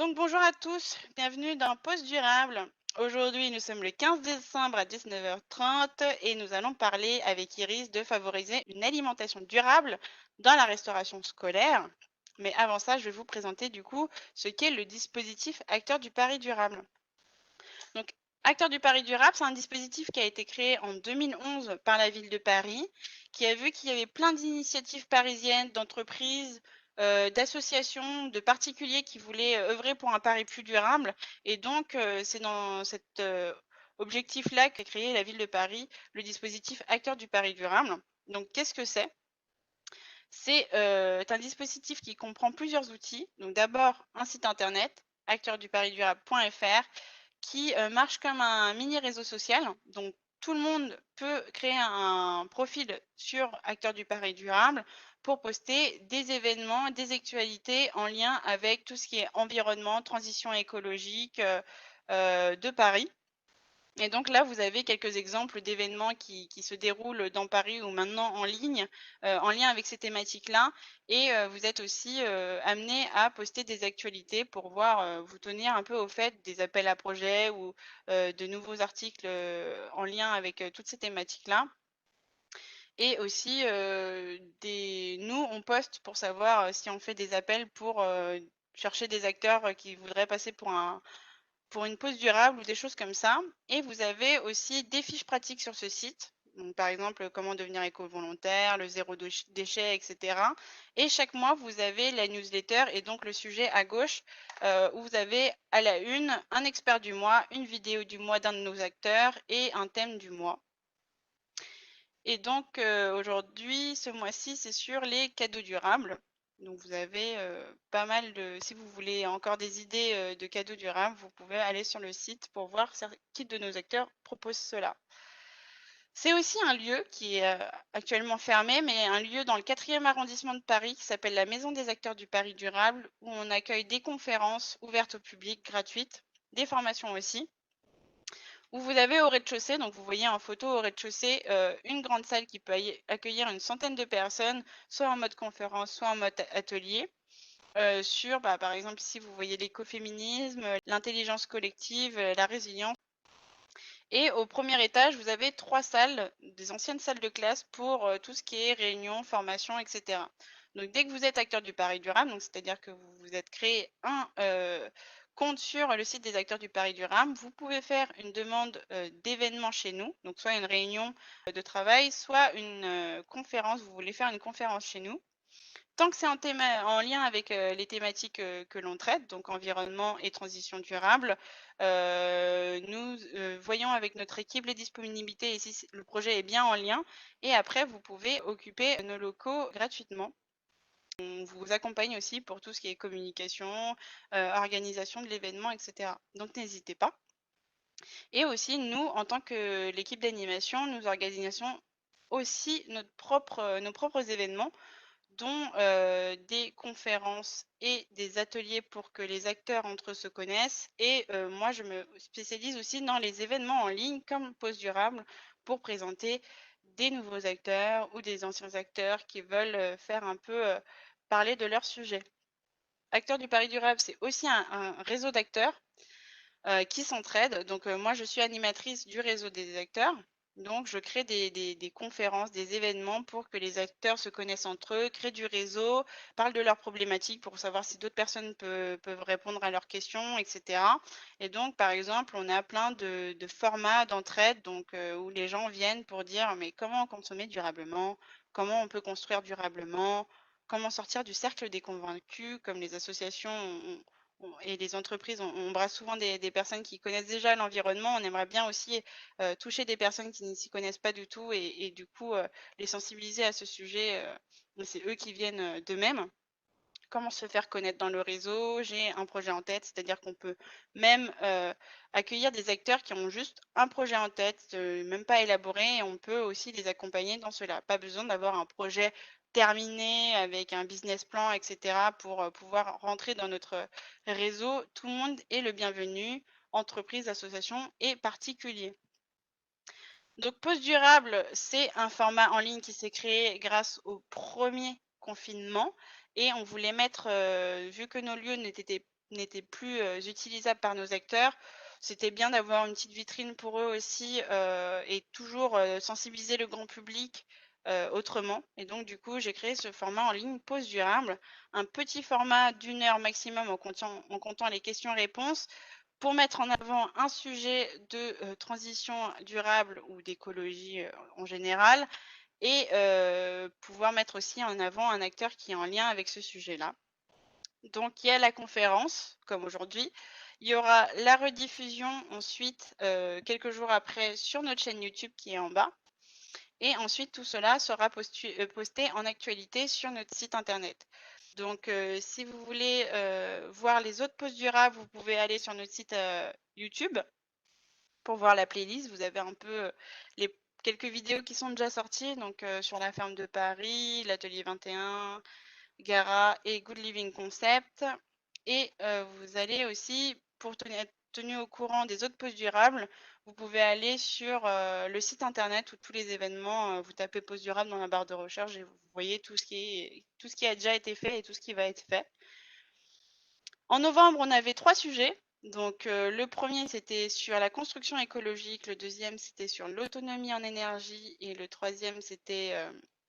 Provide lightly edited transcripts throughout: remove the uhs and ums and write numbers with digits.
Donc bonjour à tous, bienvenue dans Pause durable. Aujourd'hui, nous sommes le 15 décembre à 19h30 et nous allons parler avec Iris de favoriser une alimentation durable dans la restauration scolaire. Mais avant ça, je vais vous présenter du coup ce qu'est le dispositif Acteur du Paris durable. Donc, Acteur du Paris durable, c'est un dispositif qui a été créé en 2011 par la ville de Paris, qui a vu qu'il y avait plein d'initiatives parisiennes, d'entreprises, d'associations, de particuliers qui voulaient œuvrer pour un Paris plus durable. Et donc, c'est dans cet objectif-là qu'a créé la ville de Paris le dispositif Acteur du Paris durable. Donc, qu'est-ce que c'est? C'est un dispositif qui comprend plusieurs outils. Donc, d'abord, un site internet, acteurduparizdurable.fr, qui marche comme un mini réseau social. Donc, tout le monde peut créer un profil sur Acteurs du Paris Durable pour poster des événements, des actualités en lien avec tout ce qui est environnement, transition écologique de Paris. Et donc là, vous avez quelques exemples d'événements qui se déroulent dans Paris ou maintenant en ligne, en lien avec ces thématiques-là. Et vous êtes aussi amené à poster des actualités pour voir, vous tenir un peu au fait des appels à projets ou de nouveaux articles en lien avec toutes ces thématiques-là. Et aussi, nous, on poste pour savoir si on fait des appels pour chercher des acteurs qui voudraient passer pour une pause durable ou des choses comme ça. Et vous avez aussi des fiches pratiques sur ce site. Donc, par exemple, comment devenir éco-volontaire, le zéro déchet, etc. Et chaque mois, vous avez la newsletter et donc le sujet à gauche où vous avez à la une un expert du mois, une vidéo du mois d'un de nos acteurs et un thème du mois. Et donc aujourd'hui, ce mois-ci, c'est sur les cadeaux durables. Donc vous avez pas mal de... Si vous voulez encore des idées de cadeaux durables, vous pouvez aller sur le site pour voir qui de nos acteurs propose cela. C'est aussi un lieu qui est actuellement fermé, mais un lieu dans le 4e arrondissement de Paris qui s'appelle la Maison des acteurs du Paris durable, où on accueille des conférences ouvertes au public gratuites, des formations aussi où vous avez au rez-de-chaussée, donc vous voyez en photo au rez-de-chaussée, une grande salle qui peut accueillir une centaine de personnes, soit en mode conférence, soit en mode atelier, sur, par exemple, ici vous voyez l'écoféminisme, l'intelligence collective, la résilience. Et au premier étage, vous avez 3 salles, des anciennes salles de classe pour tout ce qui est réunion, formation, etc. Donc dès que vous êtes acteur du Paris durable, donc c'est-à-dire que vous vous êtes créé un compte sur le site des acteurs du Paris durable, vous pouvez faire une demande d'événement chez nous, donc soit une réunion de travail, soit une conférence, vous voulez faire une conférence chez nous. Tant que c'est en lien avec les thématiques que l'on traite, donc environnement et transition durable, nous voyons avec notre équipe les disponibilités et si le projet est bien en lien. Et après, vous pouvez occuper nos locaux gratuitement. On vous accompagne aussi pour tout ce qui est communication, organisation de l'événement, etc. Donc n'hésitez pas. Et aussi, nous, en tant que l'équipe d'animation, nous organisons aussi nos propres événements dont des conférences et des ateliers pour que les acteurs entre eux se connaissent. Et moi, je me spécialise aussi dans les événements en ligne comme Pause Durable pour présenter des nouveaux acteurs ou des anciens acteurs qui veulent faire un peu parler de leur sujet. Acteurs du Paris Durable, c'est aussi un réseau d'acteurs qui s'entraident. Donc moi, je suis animatrice du réseau des acteurs. Donc je crée des conférences, des événements pour que les acteurs se connaissent entre eux, créent du réseau, parlent de leurs problématiques pour savoir si d'autres personnes peuvent répondre à leurs questions, etc. Et donc, par exemple, on a plein de formats d'entraide donc, où les gens viennent pour dire mais comment consommer durablement, comment on peut construire durablement, comment sortir du cercle des convaincus, comme les associations et les entreprises, on embrasse souvent des personnes qui connaissent déjà l'environnement. On aimerait bien aussi toucher des personnes qui ne s'y connaissent pas du tout et du coup les sensibiliser à ce sujet. C'est eux qui viennent d'eux-mêmes. Comment se faire connaître dans le réseau? J'ai un projet en tête, c'est-à-dire qu'on peut même accueillir des acteurs qui ont juste un projet en tête, même pas élaboré, et on peut aussi les accompagner dans cela. Pas besoin d'avoir un projet terminé avec un business plan, etc. pour pouvoir rentrer dans notre réseau. Tout le monde est le bienvenu, entreprises, associations et particuliers. Donc, Pause Durable, c'est un format en ligne qui s'est créé grâce au premier confinement et on voulait mettre, vu que nos lieux n'étaient plus, utilisables par nos acteurs, c'était bien d'avoir une petite vitrine pour eux aussi, et toujours, sensibiliser le grand public, autrement. Et donc du coup, j'ai créé ce format en ligne Pause durable, un petit format d'1 heure maximum en comptant les questions-réponses, pour mettre en avant un sujet de, transition durable ou d'écologie, en général, et pouvoir mettre aussi en avant un acteur qui est en lien avec ce sujet-là. Donc il y a la conférence, comme aujourd'hui. Il y aura la rediffusion ensuite, quelques jours après, sur notre chaîne YouTube qui est en bas, et ensuite tout cela sera posté en actualité sur notre site internet. Donc si vous voulez, voir les autres posts durables, vous pouvez aller sur notre site, YouTube pour voir la playlist. Vous avez un peu, les quelques vidéos qui sont déjà sorties, donc sur la ferme de Paris, l'atelier 21, Gara et Good Living Concept. Et vous allez aussi, pour être tenu au courant des autres posts durables, vous pouvez aller sur le site internet où tous les événements, vous tapez posts durables dans la barre de recherche et vous voyez tout ce qui a déjà été fait et tout ce qui va être fait. En novembre, on avait 3 sujets. Donc, le premier, c'était sur la construction écologique, le deuxième, c'était sur l'autonomie en énergie, et le troisième, c'était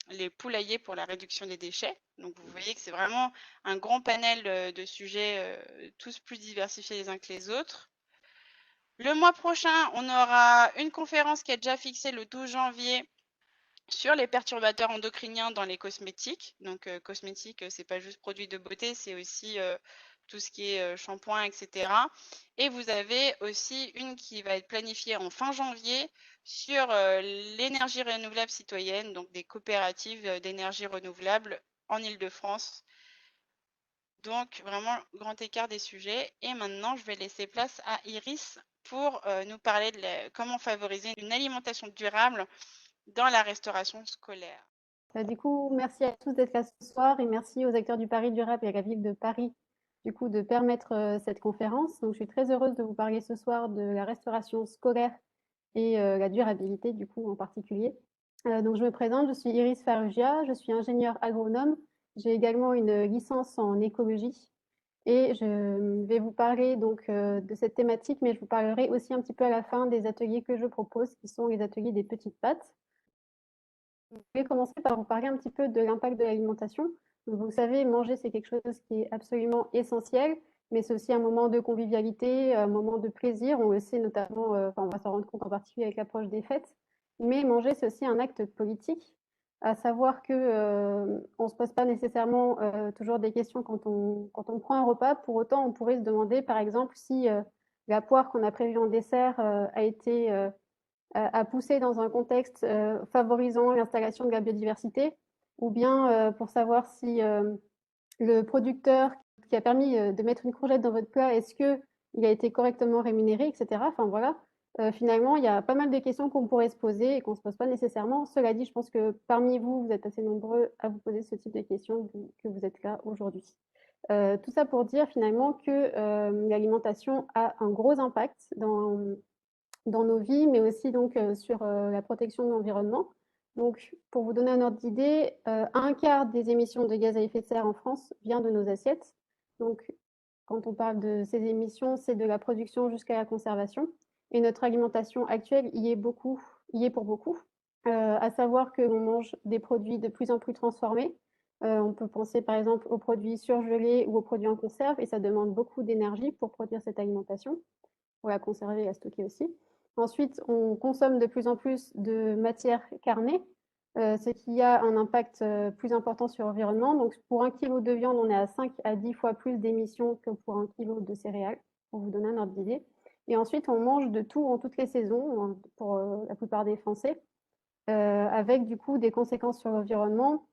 les poulaillers pour la réduction des déchets. Donc, vous voyez que c'est vraiment un grand panel de sujets, tous plus diversifiés les uns que les autres. Le mois prochain, on aura une conférence qui est déjà fixée le 12 janvier sur les perturbateurs endocriniens dans les cosmétiques. Donc, cosmétiques, c'est pas juste produits de beauté, c'est aussi tout ce qui est shampoing, etc. Et vous avez aussi une qui va être planifiée en fin janvier sur l'énergie renouvelable citoyenne, donc des coopératives d'énergie renouvelable en Île-de-France. Donc, vraiment, grand écart des sujets. Et maintenant, je vais laisser place à Iris pour nous parler de comment favoriser une alimentation durable dans la restauration scolaire. Du coup, merci à tous d'être là ce soir et merci aux acteurs du Paris durable et à la ville de Paris, du coup, de permettre cette conférence. Donc, je suis très heureuse de vous parler ce soir de la restauration scolaire et la durabilité, du coup, en particulier. Donc, je me présente, je suis Iris Farrugia, je suis ingénieure agronome. J'ai également une licence en écologie et je vais vous parler donc de cette thématique, mais je vous parlerai aussi un petit peu à la fin des ateliers que je propose, qui sont les ateliers des petites pâtes. Je vais commencer par vous parler un petit peu de l'impact de l'alimentation. Vous savez, manger, c'est quelque chose qui est absolument essentiel, mais c'est aussi un moment de convivialité, un moment de plaisir. On le sait notamment, on va s'en rendre compte en particulier avec l'approche des fêtes. Mais manger, c'est aussi un acte politique, à savoir que on ne se pose pas nécessairement toujours des questions quand on prend un repas. Pour autant, on pourrait se demander, par exemple, si la poire qu'on a prévue en dessert a été à pousser dans un contexte favorisant l'installation de la biodiversité, ou bien pour savoir si le producteur qui a permis de mettre une courgette dans votre plat, est-ce qu'il a été correctement rémunéré, etc. Enfin voilà, finalement, il y a pas mal de questions qu'on pourrait se poser et qu'on ne se pose pas nécessairement. Cela dit, je pense que parmi vous, vous êtes assez nombreux à vous poser ce type de questions que vous êtes là aujourd'hui. Tout ça pour dire finalement que l'alimentation a un gros impact dans nos vies, mais aussi donc sur la protection de l'environnement. Donc, pour vous donner un ordre d'idée, un quart des émissions de gaz à effet de serre en France vient de nos assiettes. Donc, quand on parle de ces émissions, c'est de la production jusqu'à la conservation. Et notre alimentation actuelle y est pour beaucoup. À savoir que l'on mange des produits de plus en plus transformés. On peut penser par exemple aux produits surgelés ou aux produits en conserve, et ça demande beaucoup d'énergie pour produire cette alimentation, pour la conserver et la stocker aussi. Ensuite, on consomme de plus en plus de matières carnées, ce qui a un impact plus important sur l'environnement. Donc, pour 1 kilo de viande, on est à 5 à 10 fois plus d'émissions que pour 1 kilo de céréales, pour vous donner un ordre d'idée. Et ensuite, on mange de tout en toutes les saisons, pour la plupart des Français, avec du coup des conséquences sur l'environnement,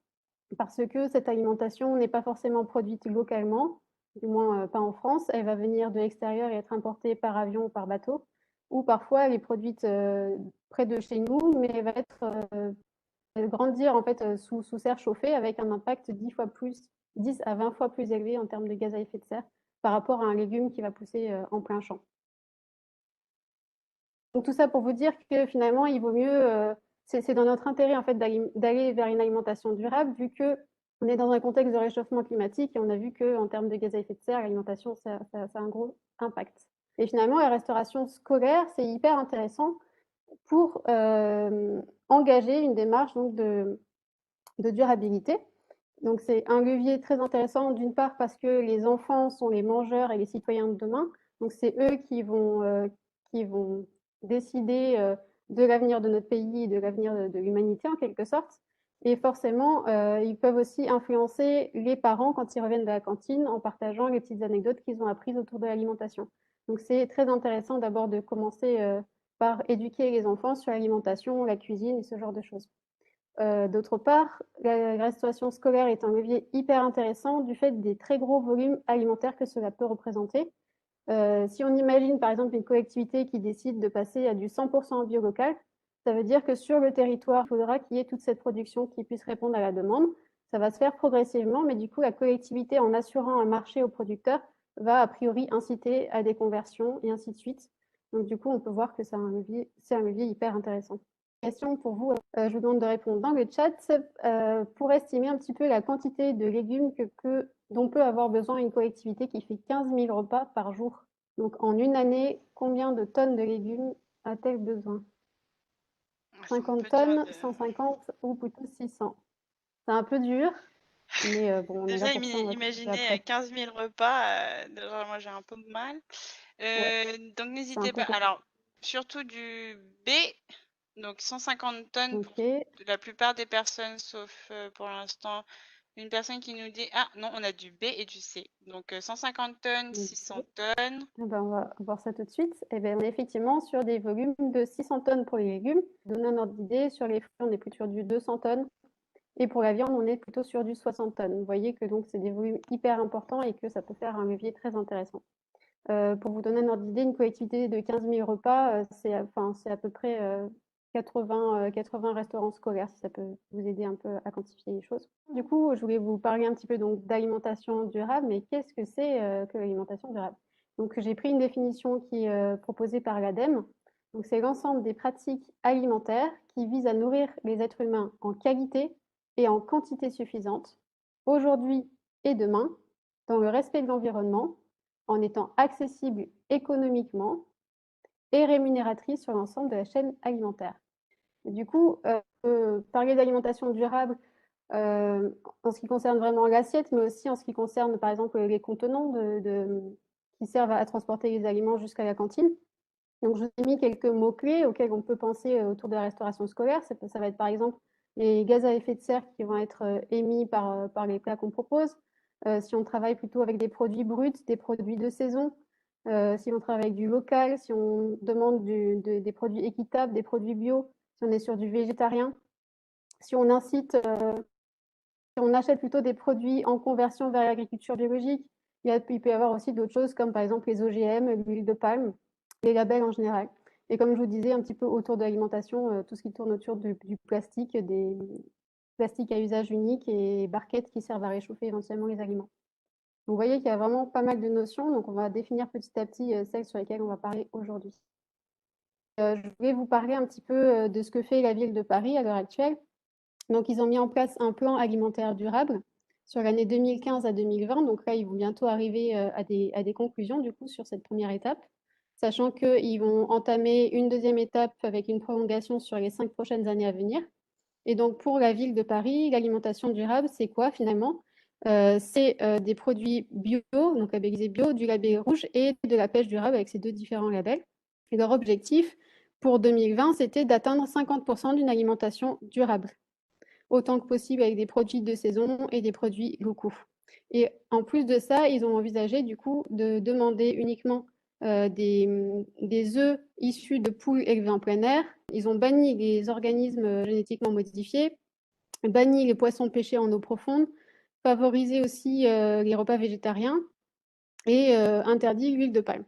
parce que cette alimentation n'est pas forcément produite localement, du moins pas en France. Elle va venir de l'extérieur et être importée par avion ou par bateau, ou parfois elle est produite près de chez nous, mais elle va grandir en fait sous serre chauffée avec un impact 10 à 20 fois plus élevé en termes de gaz à effet de serre par rapport à un légume qui va pousser en plein champ. Donc tout ça pour vous dire que finalement, il vaut mieux, c'est dans notre intérêt en fait d'aller vers une alimentation durable, vu que On est dans un contexte de réchauffement climatique et on a vu qu'en termes de gaz à effet de serre, l'alimentation, ça a un gros impact. Et finalement, la restauration scolaire, c'est hyper intéressant pour engager une démarche donc, de durabilité. Donc c'est un levier très intéressant d'une part parce que les enfants sont les mangeurs et les citoyens de demain. Donc c'est eux qui vont décider de l'avenir de notre pays et de l'avenir de l'humanité en quelque sorte. Et forcément, ils peuvent aussi influencer les parents quand ils reviennent de la cantine en partageant les petites anecdotes qu'ils ont apprises autour de l'alimentation. Donc c'est très intéressant d'abord de commencer par éduquer les enfants sur l'alimentation, la cuisine et ce genre de choses. D'autre part, la restauration scolaire est un levier hyper intéressant du fait des très gros volumes alimentaires que cela peut représenter. Si on imagine par exemple une collectivité qui décide de passer à du 100% bio local, ça veut dire que sur le territoire, il faudra qu'il y ait toute cette production qui puisse répondre à la demande. Ça va se faire progressivement, mais du coup, la collectivité, en assurant un marché aux producteurs, va a priori inciter à des conversions et ainsi de suite. Donc du coup, on peut voir que c'est un levier hyper intéressant. Question pour vous, je vous demande de répondre dans le chat pour estimer un petit peu la quantité de légumes dont peut avoir besoin une collectivité qui fait 15 000 repas par jour. Donc en une année, combien de tonnes de légumes a-t-elle besoin? C'est un 50 peu dur tonnes, de... 150 ou plutôt 600? C'est un peu dur, mais bon, on est là Déjà, pour ça, on va commencer imaginer après. 15 000 repas, déjà, moi j'ai un peu de mal. Ouais, Donc c'est un n'hésitez peu pas. compliqué. Alors, surtout du B, donc 150 tonnes pour Ok, la plupart des personnes, sauf pour l'instant une personne qui nous dit, ah non, on a du B et du C. Donc 150 tonnes, 600 ok. tonnes. Eh ben, on va voir ça tout de suite. Eh ben, on est effectivement sur des volumes de 600 tonnes pour les légumes. Donner un ordre d'idée, sur les fruits, on est plus sur du 200 tonnes. Et pour la viande, on est plutôt sur du 60 tonnes. Vous voyez que donc c'est des volumes hyper importants et que ça peut faire un levier très intéressant. Pour vous donner un ordre d'idée, une collectivité de 15 000 repas, c'est à peu près 80 restaurants scolaires, si ça peut vous aider un peu à quantifier les choses. Du coup, je voulais vous parler un petit peu donc d'alimentation durable, mais qu'est-ce que c'est que l'alimentation durable? Donc, j'ai pris une définition qui est proposée par l'ADEME. Donc, c'est l'ensemble des pratiques alimentaires qui visent à nourrir les êtres humains en qualité et en quantité suffisante, aujourd'hui et demain, dans le respect de l'environnement, en étant accessible économiquement et rémunératrice sur l'ensemble de la chaîne alimentaire. Et du coup, parler d'alimentation durable en ce qui concerne vraiment l'assiette, mais aussi en ce qui concerne par exemple les contenants qui servent à transporter les aliments jusqu'à la cantine. Donc, je vous ai mis quelques mots-clés auxquels on peut penser autour de la restauration scolaire. Ça va être par exemple les gaz à effet de serre qui vont être émis par les plats qu'on propose. Si on travaille plutôt avec des produits bruts, des produits de saison, si on travaille avec du local, si on demande des produits équitables, des produits bio, si on est sur du végétarien, si on incite, si on achète plutôt des produits en conversion vers l'agriculture biologique, il peut y avoir aussi d'autres choses comme par exemple les OGM, l'huile de palme, les labels en général. Et comme je vous disais un petit peu autour de l'alimentation, tout ce qui tourne autour du plastique, des plastiques à usage unique et barquettes qui servent à réchauffer éventuellement les aliments. Vous voyez qu'il y a vraiment pas mal de notions, donc on va définir petit à petit celles sur lesquelles on va parler aujourd'hui. Je voulais vous parler un petit peu de ce que fait la ville de Paris à l'heure actuelle. Donc, ils ont mis en place un plan alimentaire durable sur l'année 2015 à 2020. Donc là, ils vont bientôt arriver à des conclusions du coup sur cette première étape, sachant qu'ils vont entamer une deuxième étape avec une prolongation sur les 5 prochaines années à venir. Et donc, pour la ville de Paris, l'alimentation durable, c'est quoi finalement? C'est des produits bio, donc labellisés bio, du label rouge et de la pêche durable avec ces deux différents labels. Et leur objectif pour 2020, c'était d'atteindre 50% d'une alimentation durable, autant que possible avec des produits de saison et des produits locaux. Et en plus de ça, ils ont envisagé du coup de demander uniquement des œufs issus de poules élevées en plein air. Ils ont banni les organismes génétiquement modifiés, banni les poissons pêchés en eau profonde, favorisé aussi les repas végétariens et interdit l'huile de palme.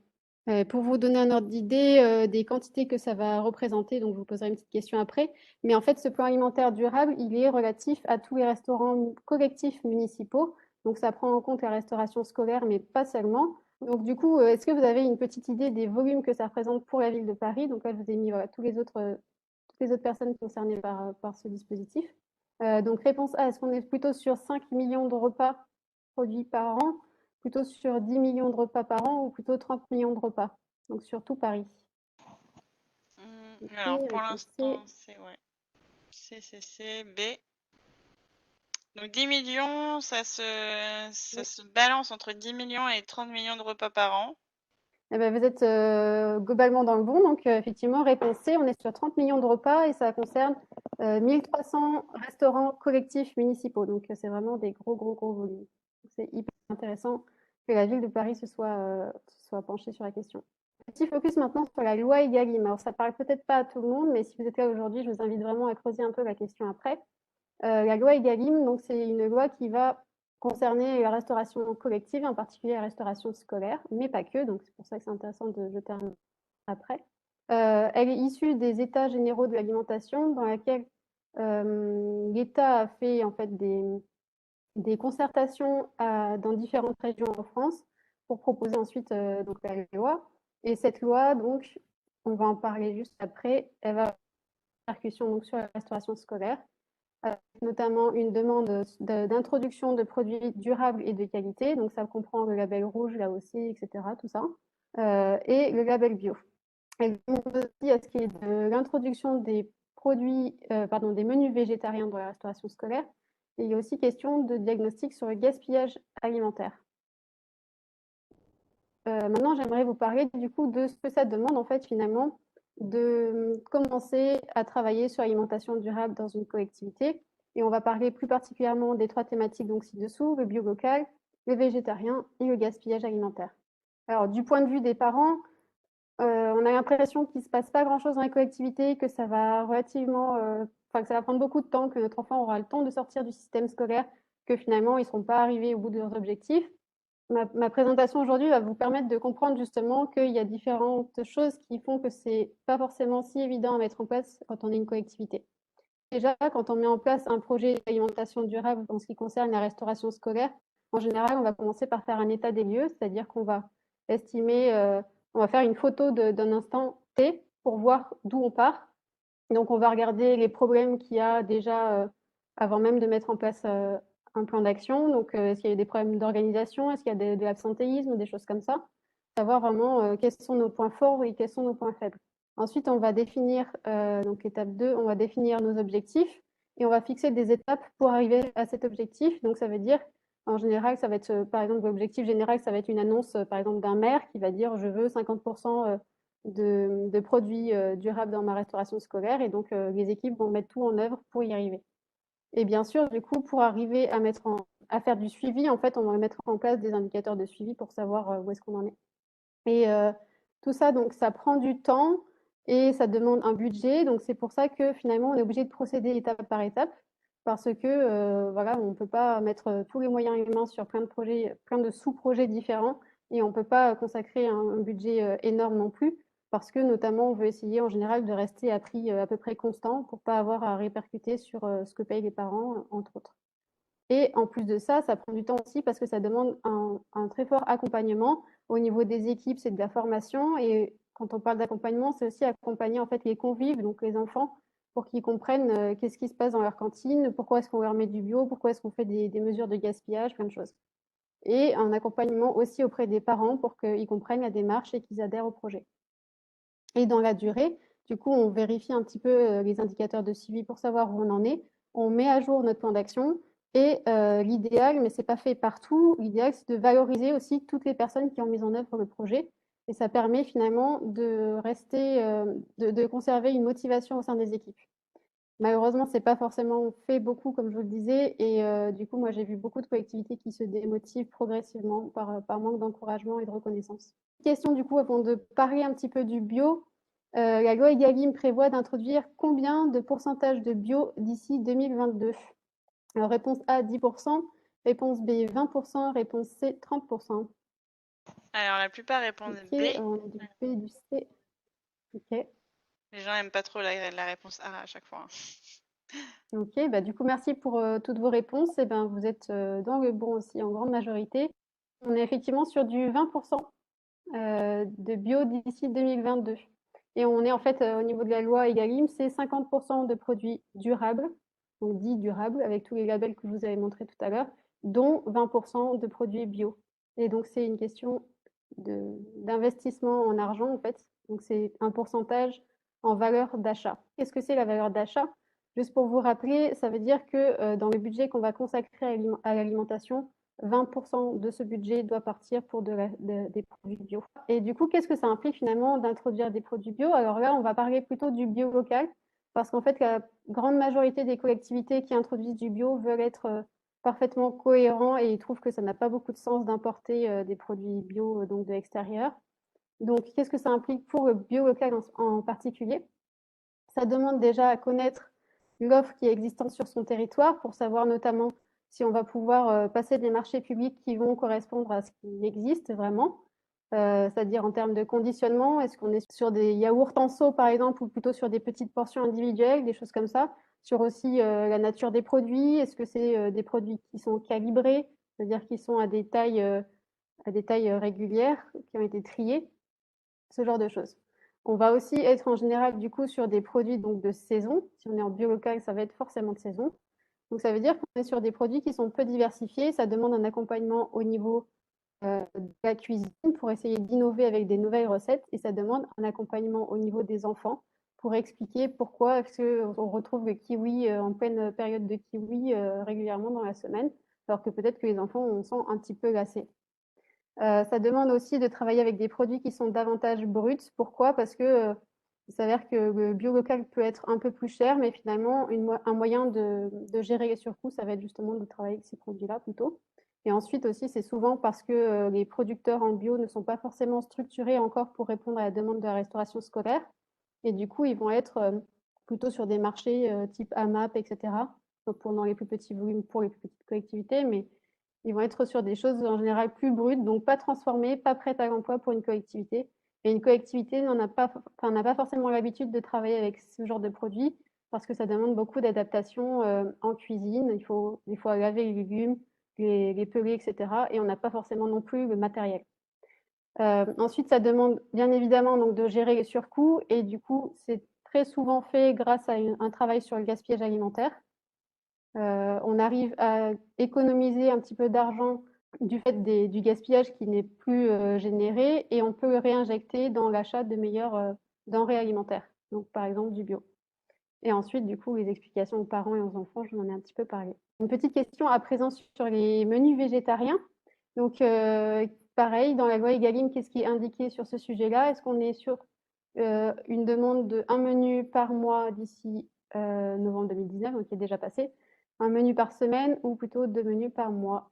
Pour vous donner un ordre d'idée des quantités que ça va représenter, donc je vous poserai une petite question après, mais en fait ce plan alimentaire durable, il est relatif à tous les restaurants collectifs municipaux, donc ça prend en compte la restauration scolaire, mais pas seulement. Donc du coup, est-ce que vous avez une petite idée des volumes que ça représente pour la ville de Paris? Donc là, je vous ai mis voilà, toutes les autres personnes concernées par ce dispositif. Donc réponse A, est-ce qu'on est plutôt sur 5 millions de repas produits par an, plutôt sur 10 millions de repas par an ou plutôt 30 millions de repas? Donc sur tout Paris. Ok, Alors, pour réponse l'instant, C. c'est ouais. C, B. Donc 10 millions, ça se balance entre 10 millions et 30 millions de repas par an. Eh ben, vous êtes globalement dans le bon. Donc, effectivement, réponse C, on est sur 30 millions de repas et ça concerne 1300 restaurants collectifs municipaux. Donc, c'est vraiment des gros, gros, gros volumes. C'est hyper intéressant que la ville de Paris se soit penchée sur la question. Petit focus maintenant sur la loi Egalim. Alors, ça ne parle peut-être pas à tout le monde, mais si vous êtes là aujourd'hui, je vous invite vraiment à creuser un peu la question après. La loi Egalim, donc, c'est une loi qui va concerner la restauration collective, en particulier la restauration scolaire, mais pas que, donc c'est pour ça que c'est intéressant de jeter un après. Elle est issue des États généraux de l'alimentation, dans laquelle l'État a fait en fait des concertations dans différentes régions en France pour proposer ensuite donc, la loi. Et cette loi, donc, on va en parler juste après, elle va avoir une répercussion donc, sur la restauration scolaire, notamment une demande d'introduction de produits durables et de qualité. Donc, ça comprend le label rouge, là aussi, etc., tout ça, et le label bio. Elle demande aussi à ce qu'il y ait de l'introduction des produits, des menus végétariens dans la restauration scolaire. Et il y a aussi question de diagnostic sur le gaspillage alimentaire. Maintenant, j'aimerais vous parler du coup de ce que ça demande en fait finalement de commencer à travailler sur l'alimentation durable dans une collectivité. Et on va parler plus particulièrement des 3 thématiques donc ci-dessous, le bio local, le végétarien et le gaspillage alimentaire. Alors du point de vue des parents, on a l'impression qu'il ne se passe pas grand-chose dans les collectivités, que ça va relativement, que ça va prendre beaucoup de temps, que notre enfant aura le temps de sortir du système scolaire, que finalement ils ne seront pas arrivés au bout de leurs objectifs. Ma présentation aujourd'hui va vous permettre de comprendre justement qu'il y a différentes choses qui font que c'est pas forcément si évident à mettre en place quand on est une collectivité. Déjà, quand on met en place un projet d'alimentation durable en ce qui concerne la restauration scolaire, en général, on va commencer par faire un état des lieux, c'est-à-dire qu'on va estimer, on va faire une photo d'un instant T pour voir d'où on part. Donc, on va regarder les problèmes qu'il y a déjà avant même de mettre en place un plan d'action. Donc, est-ce qu'il y a des problèmes d'organisation? Est-ce qu'il y a de l'absentéisme, des choses comme ça? Savoir vraiment quels sont nos points forts et quels sont nos points faibles. Ensuite, on va définir, donc étape 2, on va définir nos objectifs et on va fixer des étapes pour arriver à cet objectif. Donc, ça veut dire, en général, ça va être, par exemple, l'objectif général, ça va être une annonce, par exemple, d'un maire qui va dire « je veux 50% de produits durables dans ma restauration scolaire » et donc les équipes vont mettre tout en œuvre pour y arriver. Et bien sûr, du coup, pour arriver à faire du suivi, en fait, on va mettre en place des indicateurs de suivi pour savoir où est-ce qu'on en est. Et tout ça, donc, ça prend du temps et ça demande un budget. Donc, c'est pour ça que finalement, on est obligé de procéder étape par étape parce que voilà, on ne peut pas mettre tous les moyens humains sur plein de projets, plein de sous-projets différents et on ne peut pas consacrer un budget énorme non plus parce que notamment, on veut essayer en général de rester à prix à peu près constant pour ne pas avoir à répercuter sur ce que payent les parents, entre autres. Et en plus de ça, ça prend du temps aussi parce que ça demande un très fort accompagnement. Au niveau des équipes, c'est de la formation. Et quand on parle d'accompagnement, c'est aussi accompagner en fait les convives, donc les enfants, pour qu'ils comprennent qu'est-ce qui se passe dans leur cantine, pourquoi est-ce qu'on leur met du bio, pourquoi est-ce qu'on fait des mesures de gaspillage, plein de choses. Et un accompagnement aussi auprès des parents pour qu'ils comprennent la démarche et qu'ils adhèrent au projet. Et dans la durée, du coup, on vérifie un petit peu les indicateurs de suivi pour savoir où on en est. On met à jour notre plan d'action et l'idéal, mais ce n'est pas fait partout, l'idéal, c'est de valoriser aussi toutes les personnes qui ont mis en œuvre le projet. Et ça permet finalement de de conserver une motivation au sein des équipes. Malheureusement, ce n'est pas forcément fait beaucoup, comme je vous le disais. Et du coup, moi, j'ai vu beaucoup de collectivités qui se démotivent progressivement par manque d'encouragement et de reconnaissance. Question du coup, avant de parler un petit peu du bio, la loi Egalim prévoit d'introduire combien de pourcentage de bio d'ici 2022? Alors, réponse A, 10%, réponse B, 20%, réponse C, 30%. Alors, la plupart répondent Ok, B. on a du B et du C. Ok. Les gens n'aiment pas trop la réponse A à chaque fois. Ok, bah du coup, merci pour toutes vos réponses. Et ben, vous êtes dans le bon aussi en grande majorité. On est effectivement sur du 20% de bio d'ici 2022. Et on est en fait au niveau de la loi Egalim, c'est 50% de produits durables donc dits durables, avec tous les labels que je vous avais montrés tout à l'heure, dont 20% de produits bio. Et donc, c'est une question d'investissement en argent, en fait. Donc, c'est un pourcentage en valeur d'achat. Qu'est-ce que c'est la valeur d'achat? Juste pour vous rappeler, ça veut dire que dans le budget qu'on va consacrer à l'alimentation, 20% de ce budget doit partir pour des produits bio. Et du coup, qu'est-ce que ça implique finalement d'introduire des produits bio? Alors là, on va parler plutôt du bio local, parce qu'en fait, la grande majorité des collectivités qui introduisent du bio veulent être parfaitement cohérents et ils trouvent que ça n'a pas beaucoup de sens d'importer des produits bio donc de l'extérieur. Donc, qu'est-ce que ça implique pour le bio local en particulier? Ça demande déjà à connaître l'offre qui est existante sur son territoire pour savoir notamment si on va pouvoir passer des marchés publics qui vont correspondre à ce qui existe vraiment, c'est-à-dire en termes de conditionnement. Est-ce qu'on est sur des yaourts en seau, par exemple, ou plutôt sur des petites portions individuelles, des choses comme ça. Sur aussi la nature des produits. Est-ce que c'est des produits qui sont calibrés, c'est-à-dire qui sont à des tailles régulières, qui ont été triées, ce genre de choses. On va aussi être en général du coup sur des produits donc de saison. Si on est en bio local, ça va être forcément de saison. Donc ça veut dire qu'on est sur des produits qui sont peu diversifiés. Ça demande un accompagnement au niveau de la cuisine pour essayer d'innover avec des nouvelles recettes et ça demande un accompagnement au niveau des enfants pour expliquer pourquoi est-ce qu'on retrouve le kiwi en pleine période de kiwi régulièrement dans la semaine, alors que peut-être que les enfants en sont un petit peu lassés. Ça demande aussi de travailler avec des produits qui sont davantage bruts. Pourquoi? Parce que il s'avère que le bio local peut être un peu plus cher, mais finalement, un moyen de gérer les surcoûts, ça va être justement de travailler avec ces produits-là plutôt. Et ensuite aussi, c'est souvent parce que les producteurs en bio ne sont pas forcément structurés encore pour répondre à la demande de la restauration scolaire. Et du coup, ils vont être plutôt sur des marchés type AMAP, etc. Donc pendant les plus petits volumes pour les plus petites collectivités, mais ils vont être sur des choses en général plus brutes, donc pas transformées, pas prêtes à l'emploi pour une collectivité. Et une collectivité n'a pas forcément l'habitude de travailler avec ce genre de produits parce que ça demande beaucoup d'adaptation en cuisine. Il faut des fois laver les légumes, les peler, etc. Et on n'a pas forcément non plus le matériel. Ensuite, ça demande bien évidemment donc, de gérer les surcoûts et du coup, c'est très souvent fait grâce à un travail sur le gaspillage alimentaire. On arrive à économiser un petit peu d'argent du fait du gaspillage qui n'est plus généré et on peut le réinjecter dans l'achat de meilleures denrées alimentaires, donc par exemple du bio. Et ensuite, du coup, les explications aux parents et aux enfants, je vous en ai un petit peu parlé. Une petite question à présent sur les menus végétariens. Donc, pareil, dans la loi Egalim, qu'est-ce qui est indiqué sur ce sujet-là? Est-ce qu'on est sur une demande de un menu par mois d'ici novembre 2019, donc qui est déjà passé, un menu par semaine ou plutôt 2 menus par mois?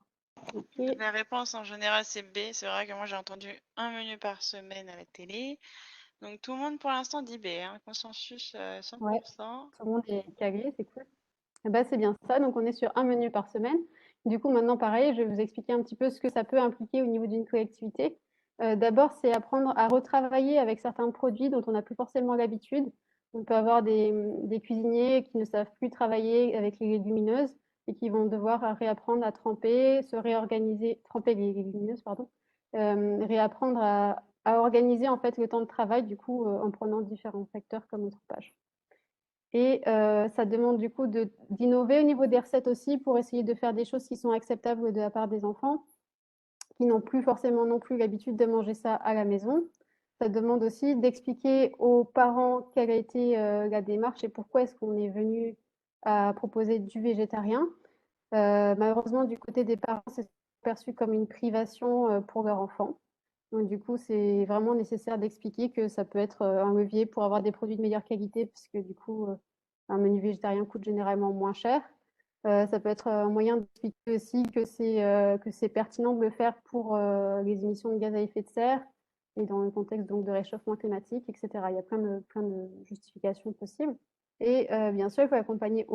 Ok. La réponse en général c'est B. C'est vrai que moi j'ai entendu un menu par semaine à la télé. Donc tout le monde pour l'instant dit B, hein. Consensus Ouais, 100%. tout le monde est calé, c'est cool. Eh ben, c'est bien ça, donc on est sur un menu par semaine. Du coup, maintenant, pareil, je vais vous expliquer un petit peu ce que ça peut impliquer au niveau d'une collectivité. D'abord, c'est apprendre à retravailler avec certains produits dont on n'a plus forcément l'habitude. On peut avoir des cuisiniers qui ne savent plus travailler avec les légumineuses et qui vont devoir réapprendre à tremper, se réorganiser, tremper les légumineuses, pardon, réapprendre à organiser en fait le temps de travail, du coup, en prenant différents facteurs comme le trompage. Et ça demande du coup d'innover au niveau des recettes aussi pour essayer de faire des choses qui sont acceptables de la part des enfants, qui n'ont plus forcément non plus l'habitude de manger ça à la maison. Ça demande aussi d'expliquer aux parents quelle a été la démarche et pourquoi est-ce qu'on est venu à proposer du végétarien. Malheureusement, du côté des parents, c'est perçu comme une privation pour leur enfant. Donc, du coup, c'est vraiment nécessaire d'expliquer que ça peut être un levier pour avoir des produits de meilleure qualité, puisque du coup, un menu végétarien coûte généralement moins cher. Ça peut être un moyen d'expliquer aussi que c'est pertinent de le faire pour les émissions de gaz à effet de serre et dans le contexte donc, de réchauffement climatique, etc. Il y a plein de justifications possibles. Et bien sûr, il faut accompagner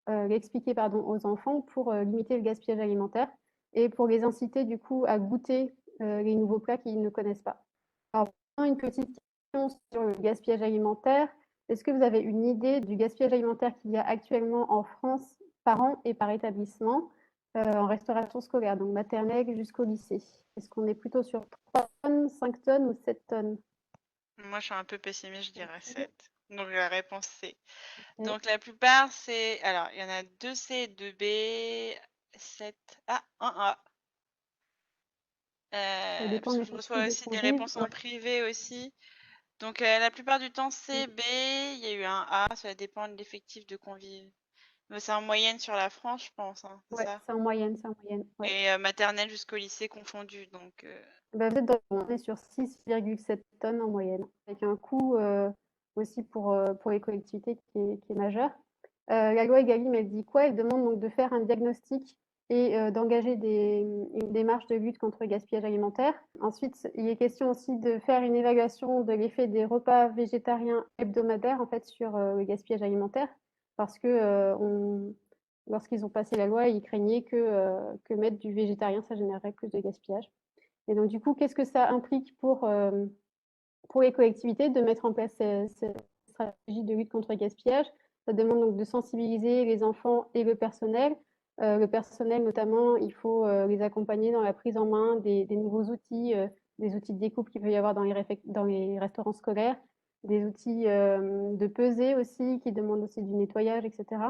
l'expliquer aux enfants pour limiter le gaspillage alimentaire et pour les inciter du coup à goûter les nouveaux plats qu'ils ne connaissent pas. Alors, une petite question sur le gaspillage alimentaire. Est-ce que vous avez une idée du gaspillage alimentaire qu'il y a actuellement en France par an et par établissement en restauration scolaire, donc maternelle jusqu'au lycée? Est-ce qu'on est plutôt sur 3 tonnes, 5 tonnes ou 7 tonnes? Moi je suis un peu pessimiste, je dirais 7. Donc la réponse C. OK. Donc la plupart, c'est alors il y en a 2 C, 2 B, 7 1 A. Ça dépend Parce de que je l'effectif reçois des aussi des projets. réponses en Ouais. privé aussi. Donc la plupart du temps, Mmh. C, B, il y a eu un A, ça dépend de l'effectif de convives. Mais c'est en moyenne sur la France, je pense, hein, c'est Ouais, ça? c'est en moyenne, ouais. Et maternelle jusqu'au lycée confondu, donc Bah, vous êtes dans on est sur 6,7 tonnes en moyenne, avec un coût, aussi pour les collectivités qui est majeur. La loi Egalim, elle dit quoi? Elle demande donc de faire un diagnostic et d'engager une démarche de lutte contre le gaspillage alimentaire. Ensuite, il est question aussi de faire une évaluation de l'effet des repas végétariens hebdomadaires, en fait, sur, le gaspillage alimentaire. Parce que, lorsqu'ils ont passé la loi, ils craignaient que mettre du végétarien, ça générerait plus de gaspillage. Et donc, du coup, qu'est-ce que ça implique pour les collectivités de mettre en place cette stratégie de lutte contre le gaspillage? Ça demande donc de sensibiliser les enfants et le personnel, notamment, il faut les accompagner dans la prise en main des nouveaux outils, des outils de découpe qu'il peut y avoir dans les restaurants scolaires, des outils de pesée aussi, qui demandent aussi du nettoyage, etc.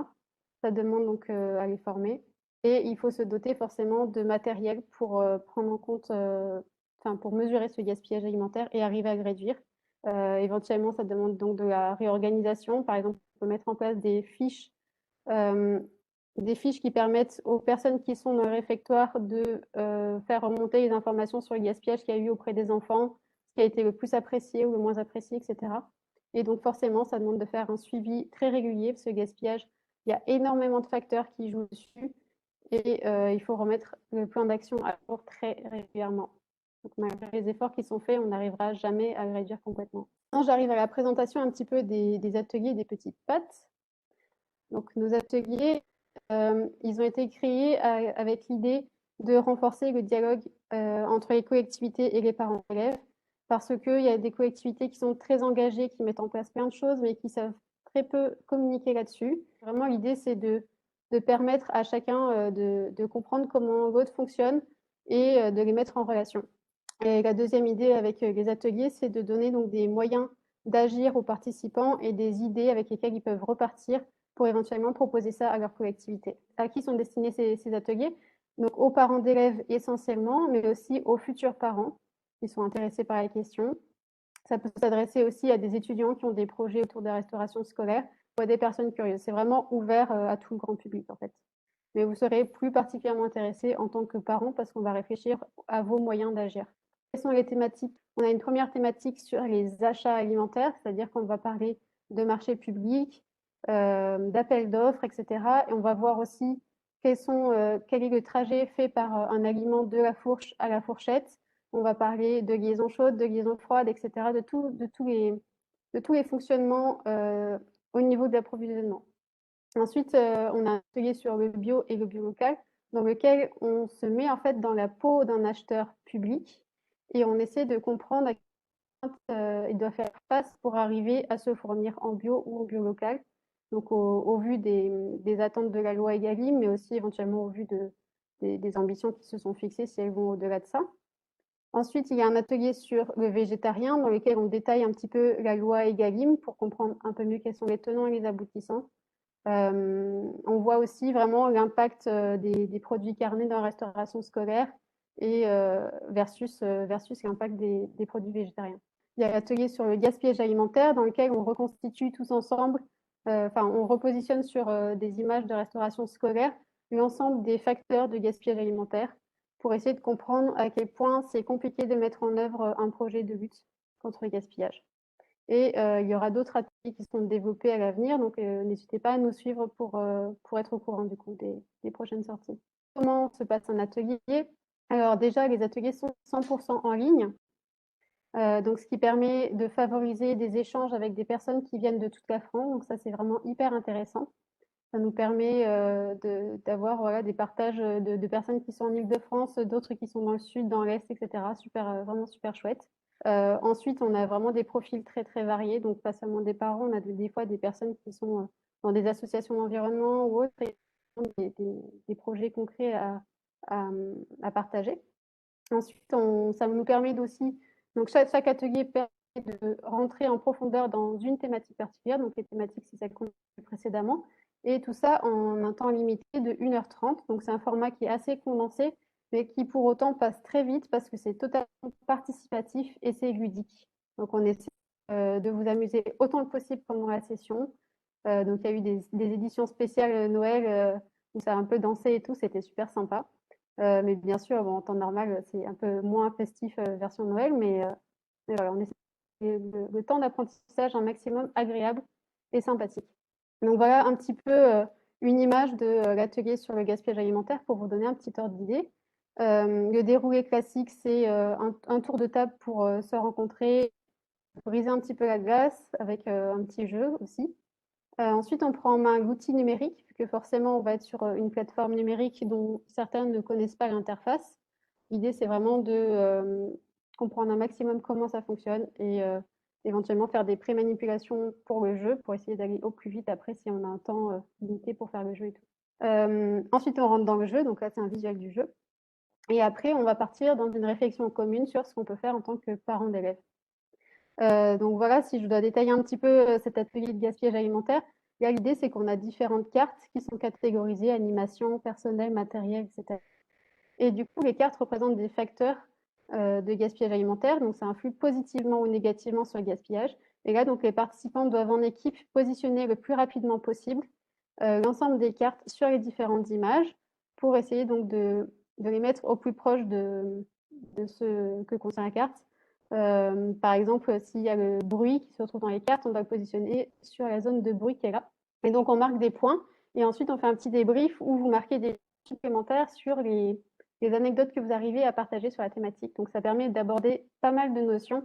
Ça demande donc à les former. Et il faut se doter forcément de matériel pour prendre en compte, enfin pour mesurer ce gaspillage alimentaire et arriver à le réduire. Éventuellement, ça demande donc de la réorganisation. Par exemple, on peut mettre en place euh, des fiches qui permettent aux personnes qui sont dans le réfectoire de faire remonter les informations sur le gaspillage qu'il y a eu auprès des enfants, ce qui a été le plus apprécié ou le moins apprécié, etc. Et donc forcément, ça demande de faire un suivi très régulier, parce que le gaspillage, il y a énormément de facteurs qui jouent dessus, et il faut remettre le plan d'action à jour très régulièrement. Donc malgré les efforts qui sont faits, on n'arrivera jamais à le réduire complètement. Maintenant, j'arrive à la présentation un petit peu des ateliers des petites pattes. Donc nos ateliers, ils ont été créés avec l'idée de renforcer le dialogue entre les collectivités et les parents d'élèves, parce qu'il y a des collectivités qui sont très engagées, qui mettent en place plein de choses, mais qui savent très peu communiquer là-dessus. Vraiment, l'idée, c'est de permettre à chacun de comprendre comment l'autre fonctionne et de les mettre en relation. Et la deuxième idée avec les ateliers, c'est de donner donc des moyens d'agir aux participants et des idées avec lesquelles ils peuvent repartir pour éventuellement proposer ça à leur collectivité. À qui sont destinés ces ateliers? Donc aux parents d'élèves essentiellement, mais aussi aux futurs parents qui sont intéressés par la question. Ça peut s'adresser aussi à des étudiants qui ont des projets autour de la restauration scolaire ou à des personnes curieuses. C'est vraiment ouvert à tout le grand public en fait. Mais vous serez plus particulièrement intéressé en tant que parent parce qu'on va réfléchir à vos moyens d'agir. Quelles sont les thématiques? On a une première thématique sur les achats alimentaires, c'est-à-dire qu'on va parler de marchés publics, d'appels d'offres, etc. Et on va voir aussi quel est le trajet fait par un aliment de la fourche à la fourchette. On va parler de liaison chaude, de liaison froide, etc., de tous les fonctionnements au niveau de l'approvisionnement. Ensuite, on a un atelier sur le bio et le bio local, dans lequel on se met en fait dans la peau d'un acheteur public et on essaie de comprendre à quelle il doit faire face pour arriver à se fournir en bio ou en bio local. Donc au vu des attentes de la loi Egalim, mais aussi éventuellement au vu des ambitions qui se sont fixées si elles vont au-delà de ça. Ensuite, il y a un atelier sur le végétarien dans lequel on détaille un petit peu la loi Egalim pour comprendre un peu mieux quels sont les tenants et les aboutissants. On voit aussi vraiment l'impact des produits carnés dans la restauration scolaire et versus l'impact des produits végétariens. Il y a l'atelier sur le gaspillage alimentaire dans lequel on reconstitue tous ensemble, enfin on repositionne sur des images de restauration scolaire l'ensemble des facteurs de gaspillage alimentaire pour essayer de comprendre à quel point c'est compliqué de mettre en œuvre un projet de lutte contre le gaspillage. Et il y aura d'autres ateliers qui seront développés à l'avenir, donc n'hésitez pas à nous suivre pour être au courant du coup des prochaines sorties. Comment se passe un atelier? Alors déjà, les ateliers sont 100% en ligne, donc ce qui permet de favoriser des échanges avec des personnes qui viennent de toute la France, donc ça c'est vraiment hyper intéressant. Ça nous permet d'avoir voilà, des partages de personnes qui sont en Île-de-France, d'autres qui sont dans le sud, dans l'Est, etc. Super, vraiment super chouette. Ensuite, on a vraiment des profils très très variés, donc pas seulement des parents, on a des fois des personnes qui sont dans des associations d'environnement ou autres, et des projets concrets à partager. Ensuite, ça nous permet aussi, donc chaque atelier de rentrer en profondeur dans une thématique particulière. Donc les thématiques, c'est celles qu'on a vues précédemment. Et tout ça en un temps limité de 1h30. Donc c'est un format qui est assez condensé, mais qui pour autant passe très vite parce que c'est totalement participatif et c'est ludique. Donc on essaie de vous amuser autant que possible pendant la session. Donc il y a eu des éditions spéciales Noël où ça a un peu dansé et tout, c'était super sympa. Mais bien sûr, bon, en temps normal, c'est un peu moins festif version Noël, mais voilà, on essaie le temps d'apprentissage un maximum agréable et sympathique. Donc voilà un petit peu une image de l'atelier sur le gaspillage alimentaire pour vous donner un petit ordre d'idée. Le déroulé classique, c'est un tour de table pour se rencontrer, briser un petit peu la glace avec un petit jeu aussi. Ensuite, on prend en main l'outil numérique, puisque forcément, on va être sur une plateforme numérique dont certains ne connaissent pas l'interface. L'idée, c'est vraiment de comprendre un maximum comment ça fonctionne et éventuellement faire des pré-manipulations pour le jeu, pour essayer d'aller au plus vite après si on a un temps limité pour faire le jeu et tout. Ensuite, on rentre dans le jeu, donc là, c'est un visuel du jeu. Et après, on va partir dans une réflexion commune sur ce qu'on peut faire en tant que parent d'élève. Donc voilà, si je dois détailler un petit peu cet atelier de gaspillage alimentaire, là, l'idée, c'est qu'on a différentes cartes qui sont catégorisées, animation, personnel, matériel, etc. Et du coup, les cartes représentent des facteurs de gaspillage alimentaire, donc ça influe positivement ou négativement sur le gaspillage. Et là, donc, les participants doivent en équipe positionner le plus rapidement possible l'ensemble des cartes sur les différentes images pour essayer donc de les mettre au plus proche de ce que contient la carte. Par exemple, s'il y a le bruit qui se retrouve dans les cartes, on va le positionner sur la zone de bruit qui est là. Et donc, on marque des points. Et ensuite, on fait un petit débrief où vous marquez des supplémentaires sur les anecdotes que vous arrivez à partager sur la thématique. Donc, ça permet d'aborder pas mal de notions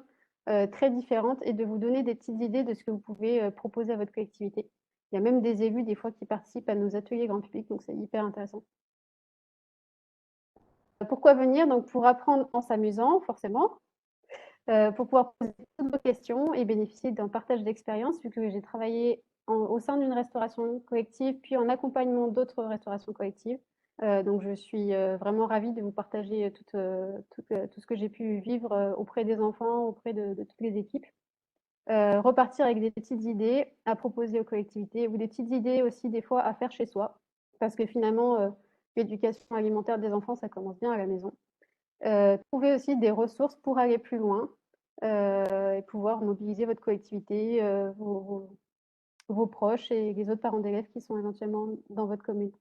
très différentes et de vous donner des petites idées de ce que vous pouvez proposer à votre collectivité. Il y a même des élus, des fois, qui participent à nos ateliers grand public, donc c'est hyper intéressant. Pourquoi venir? Donc, pour apprendre en s'amusant, forcément, pour pouvoir poser toutes vos questions et bénéficier d'un partage d'expérience, vu que j'ai travaillé au sein d'une restauration collective, puis en accompagnement d'autres restaurations collectives. Donc, je suis vraiment ravie de vous partager tout ce que j'ai pu vivre auprès des enfants, auprès de toutes les équipes. Repartir avec des petites idées à proposer aux collectivités ou des petites idées aussi des fois à faire chez soi. Parce que finalement, l'éducation alimentaire des enfants, ça commence bien à la maison. Trouver aussi des ressources pour aller plus loin et pouvoir mobiliser votre collectivité, vos proches et les autres parents d'élèves qui sont éventuellement dans votre commune.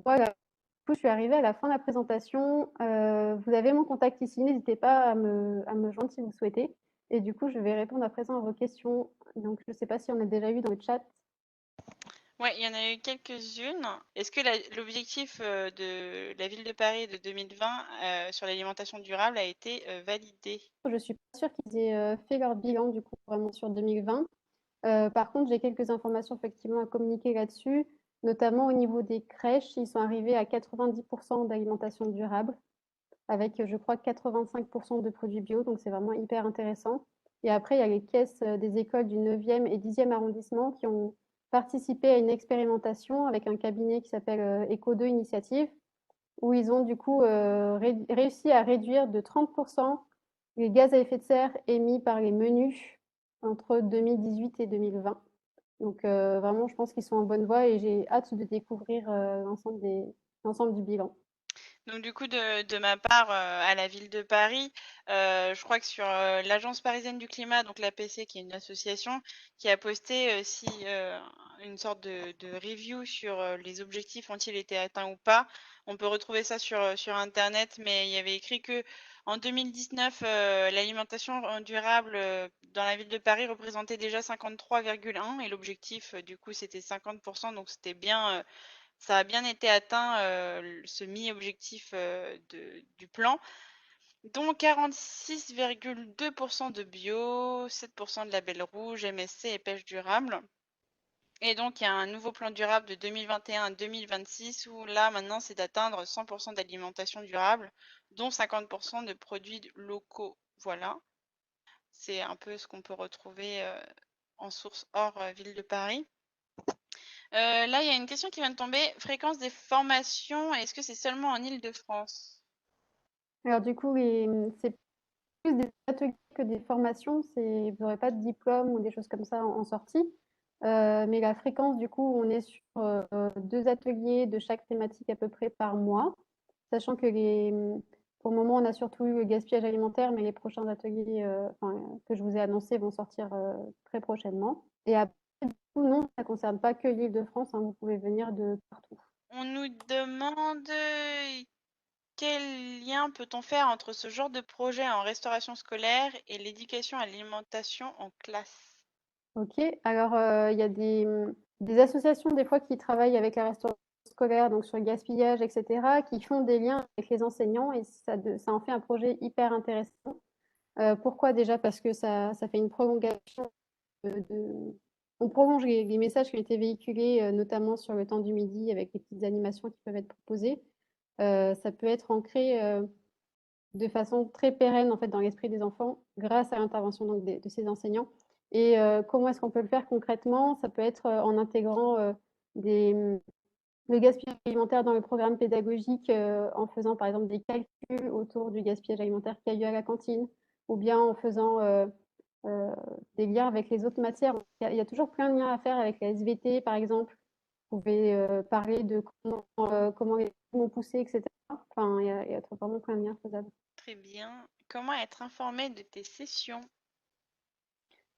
Voilà, du coup, je suis arrivée à la fin de la présentation. Vous avez mon contact ici, n'hésitez pas à me joindre si vous le souhaitez. Et du coup, je vais répondre à présent à vos questions. Donc, je ne sais pas si on a déjà eu dans le chat. Ouais, il y en a eu quelques-unes. Est-ce que l'objectif de la ville de Paris de 2020 sur l'alimentation durable a été validé? Je ne suis pas sûre qu'ils aient fait leur bilan, du coup, vraiment sur 2020. Par contre, j'ai quelques informations effectivement à communiquer là-dessus, notamment au niveau des crèches. Ils sont arrivés à 90% d'alimentation durable, avec, je crois, 85% de produits bio, donc c'est vraiment hyper intéressant. Et après, il y a les caisses des écoles du 9e et 10e arrondissement qui ont participé à une expérimentation avec un cabinet qui s'appelle Eco2 Initiative, où ils ont du coup réussi à réduire de 30% les gaz à effet de serre émis par les menus entre 2018 et 2020. Donc vraiment, je pense qu'ils sont en bonne voie et j'ai hâte de découvrir l'ensemble du bilan. Donc du coup, de ma part, à la ville de Paris, je crois que sur, l'Agence parisienne du climat, donc l'APC, qui est une association, qui a posté, une sorte de review sur, les objectifs ont-ils été atteints ou pas. On peut retrouver ça sur internet, mais il y avait écrit qu'en 2019, l'alimentation durable, dans la ville de Paris représentait déjà 53,1 et l'objectif, du coup, c'était 50, donc c'était bien, ça a bien été atteint, ce mi-objectif, du plan, dont 46,2 de bio, 7 de label rouge, MSC et pêche durable. Et donc il y a un nouveau plan durable de 2021 à 2026 où là maintenant c'est d'atteindre 100 d'alimentation durable, dont 50 de produits locaux. Voilà, c'est un peu ce qu'on peut retrouver, en source hors, ville de Paris. Là, il y a une question qui vient de tomber. Fréquence des formations, est-ce que c'est seulement en Île-de-France? Alors du coup, c'est plus des ateliers que des formations, vous n'aurez pas de diplôme ou des choses comme ça en sortie. Mais la fréquence, du coup, on est sur 2 ateliers de chaque thématique à peu près par mois, sachant que pour le moment, on a surtout eu le gaspillage alimentaire, mais les prochains ateliers que je vous ai annoncés vont sortir très prochainement. Et après, du coup, non, ça ne concerne pas que l'Île-de-France, hein, vous pouvez venir de partout. On nous demande quel lien peut-on faire entre ce genre de projet en restauration scolaire et l'éducation à l'alimentation en classe? OK. Alors, il y a des associations des fois qui travaillent avec la restauration scolaire, donc sur le gaspillage et cetera, qui font des liens avec les enseignants et ça en fait un projet hyper intéressant. Pourquoi? Déjà parce que ça fait une prolongation de on prolonge les messages qui ont été véhiculés, notamment sur le temps du midi avec les petites animations qui peuvent être proposées. Ça peut être ancré, de façon très pérenne en fait dans l'esprit des enfants grâce à l'intervention donc de ces enseignants. Et comment est-ce qu'on peut le faire concrètement? Ça peut être en intégrant le gaspillage alimentaire dans le programme pédagogique, en faisant par exemple des calculs autour du gaspillage alimentaire qu'il y a eu à la cantine, ou bien en faisant euh, des liens avec les autres matières. Il y a toujours plein de liens à faire avec la SVT par exemple. Vous pouvez parler de comment les ont poussé, etc. Enfin, il y a vraiment plein de liens faisables. Très bien. Comment être informé de tes sessions?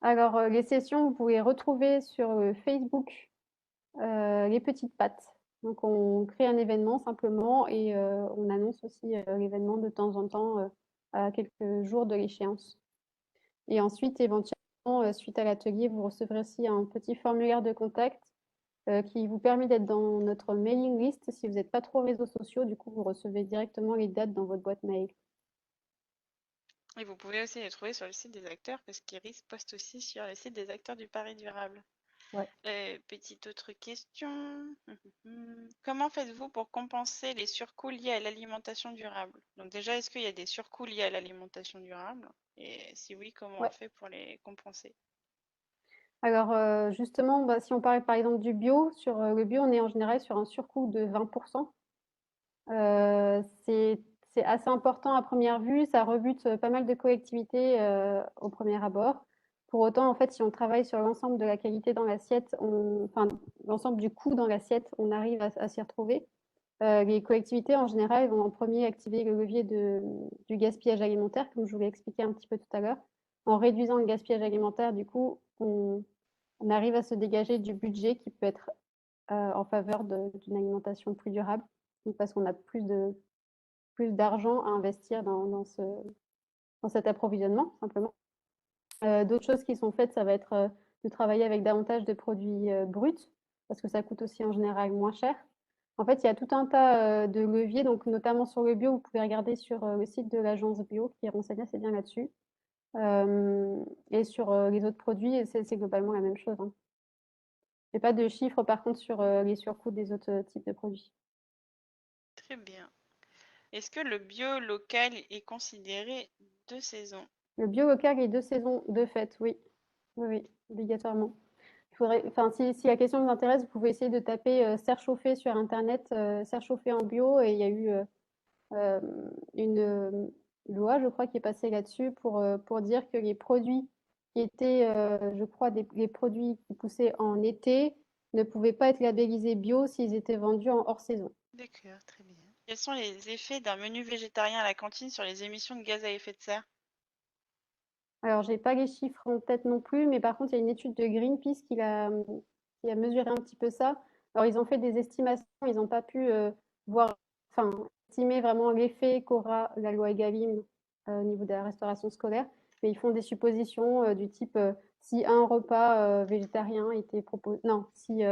Alors, les sessions, vous pouvez retrouver sur Facebook les petites pattes. Donc, on crée un événement simplement et on annonce aussi l'événement de temps en temps à quelques jours de l'échéance. Et ensuite, éventuellement, suite à l'atelier, vous recevrez aussi un petit formulaire de contact qui vous permet d'être dans notre mailing list. Si vous n'êtes pas trop réseaux sociaux, du coup, vous recevez directement les dates dans votre boîte mail. Et vous pouvez aussi les trouver sur le site des acteurs parce qu'Iris poste aussi sur le site des acteurs du Paris durable. Ouais. Petite autre question. Comment faites-vous pour compenser les surcoûts liés à l'alimentation durable? Donc déjà, est-ce qu'il y a des surcoûts liés à l'alimentation durable? Et si oui, comment on Ouais. fait pour les compenser? Alors, justement, bah, si on parle par exemple du bio, sur le bio, on est en général sur un surcoût de 20%. C'est assez important à première vue, ça rebute pas mal de collectivités au premier abord. Pour autant, en fait, si on travaille sur l'ensemble de la qualité dans l'assiette, enfin, l'ensemble du coût dans l'assiette, on arrive à s'y retrouver. Les collectivités, en général, vont en premier activer le levier du gaspillage alimentaire, comme je vous l'ai expliqué un petit peu tout à l'heure. En réduisant le gaspillage alimentaire, du coup, on arrive à se dégager du budget qui peut être en faveur d'une alimentation plus durable, donc parce qu'on a plus d'argent à investir dans cet approvisionnement, simplement. D'autres choses qui sont faites, ça va être de travailler avec davantage de produits bruts, parce que ça coûte aussi en général moins cher. En fait, il y a tout un tas de leviers, donc notamment sur le bio, vous pouvez regarder sur le site de l'agence bio qui renseigne assez bien là-dessus. Et sur les autres produits, c'est globalement la même chose, hein. Il n'y a pas de chiffres par contre sur les surcoûts des autres types de produits. Très bien. Est-ce que le bio local est considéré de saison? Le bio local est de saison de fait, oui. Oui, oui, obligatoirement. Enfin, si la question vous intéresse, vous pouvez essayer de taper serre chauffée sur Internet, serre chauffée en bio, et il y a eu euh, une loi, je crois, qui est passée là-dessus pour dire que les produits qui étaient, je crois, les produits qui poussaient en été ne pouvaient pas être labellisés bio s'ils étaient vendus en hors saison. D'accord, très bien. Quels sont les effets d'un menu végétarien à la cantine sur les émissions de gaz à effet de serre? Alors, j'ai pas les chiffres en tête non plus, mais par contre, il y a une étude de Greenpeace qui a mesuré un petit peu ça. Alors, ils ont fait des estimations, ils n'ont pas pu voir, enfin, estimer vraiment l'effet qu'aura la loi Egalim au niveau de la restauration scolaire, mais ils font des suppositions du type si un repas végétarien était proposé, non, si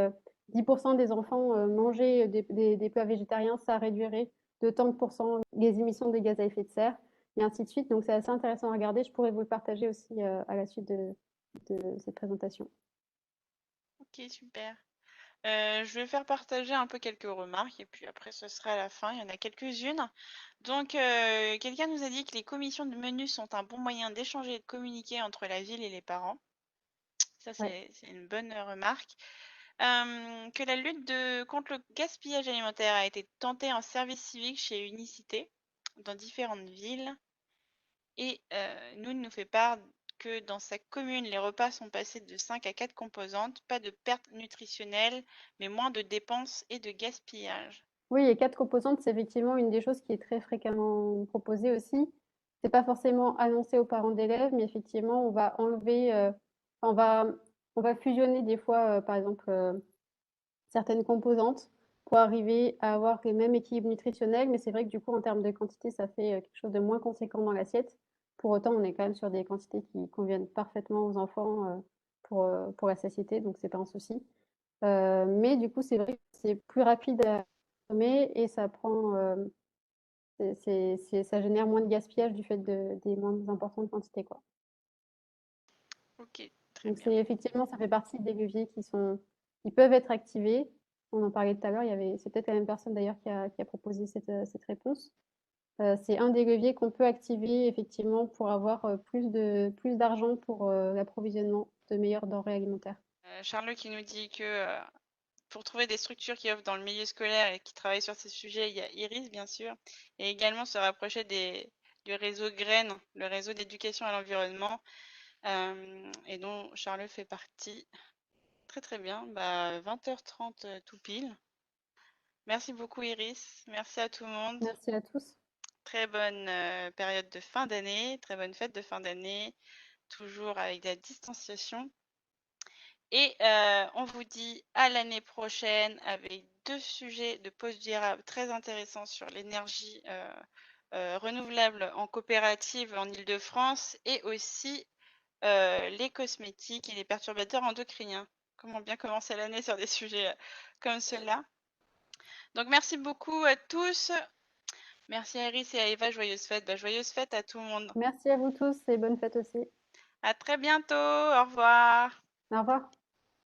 10% des enfants mangeaient des plats végétariens, ça réduirait de tant de pourcents les émissions de gaz à effet de serre et ainsi de suite. Donc c'est assez intéressant à regarder. Je pourrais vous le partager aussi à la suite de cette présentation. Ok, super. Je vais faire partager un peu quelques remarques et puis après ce sera à la fin. Il y en a quelques-unes. Donc, quelqu'un nous a dit que les commissions de menus sont un bon moyen d'échanger et de communiquer entre la ville et les parents. Ça, Ouais. c'est une bonne remarque. Que la lutte contre le gaspillage alimentaire a été tentée en service civique chez Unicité dans différentes villes. et nous fait part que dans sa commune, les repas sont passés de 5 à 4 composantes, pas de perte nutritionnelle, mais moins de dépenses et de gaspillage. Oui, et 4 composantes, c'est effectivement une des choses qui est très fréquemment proposée aussi. C'est pas forcément annoncé aux parents d'élèves, mais effectivement, on va enlever, on va on va fusionner des fois, par exemple, certaines composantes pour arriver à avoir les mêmes équilibres nutritionnels, mais c'est vrai que du coup, en termes de quantité, ça fait, quelque chose de moins conséquent dans l'assiette. Pour autant, on est quand même sur des quantités qui conviennent parfaitement aux enfants, pour la satiété, donc c'est pas un souci. Mais du coup, c'est vrai que c'est plus rapide à consommer et ça prend, ça génère moins de gaspillage du fait des moins importantes quantités, quoi. Ok, très Donc bien. c'est effectivement, ça fait partie des leviers qui peuvent être activés. On en parlait tout à l'heure, c'est peut-être la même personne d'ailleurs qui a proposé cette réponse. C'est un des leviers qu'on peut activer effectivement pour avoir plus d'argent pour l'approvisionnement de meilleures denrées alimentaires. Charles qui nous dit que pour trouver des structures qui offrent dans le milieu scolaire et qui travaillent sur ces sujets, il y a Iris, bien sûr, et également se rapprocher du réseau Graines, le réseau d'éducation à l'environnement, et dont Charles fait partie. Très très bien, bah, 20h30 tout pile. Merci beaucoup Iris, merci à tout le monde. Merci à tous. Très bonne période de fin d'année, très bonne fête de fin d'année, toujours avec de la distanciation. Et on vous dit à l'année prochaine avec 2 sujets de pause durable très intéressants sur l'énergie renouvelable en coopérative en Île-de-France et aussi les cosmétiques et les perturbateurs endocriniens. Comment bien commencer l'année sur des sujets comme ceux-là. Donc merci beaucoup à tous. Merci à Iris et à Eva, joyeuses fêtes. Bah, joyeuses fêtes à tout le monde. Merci à vous tous et bonne fête aussi. À très bientôt. Au revoir. Au revoir.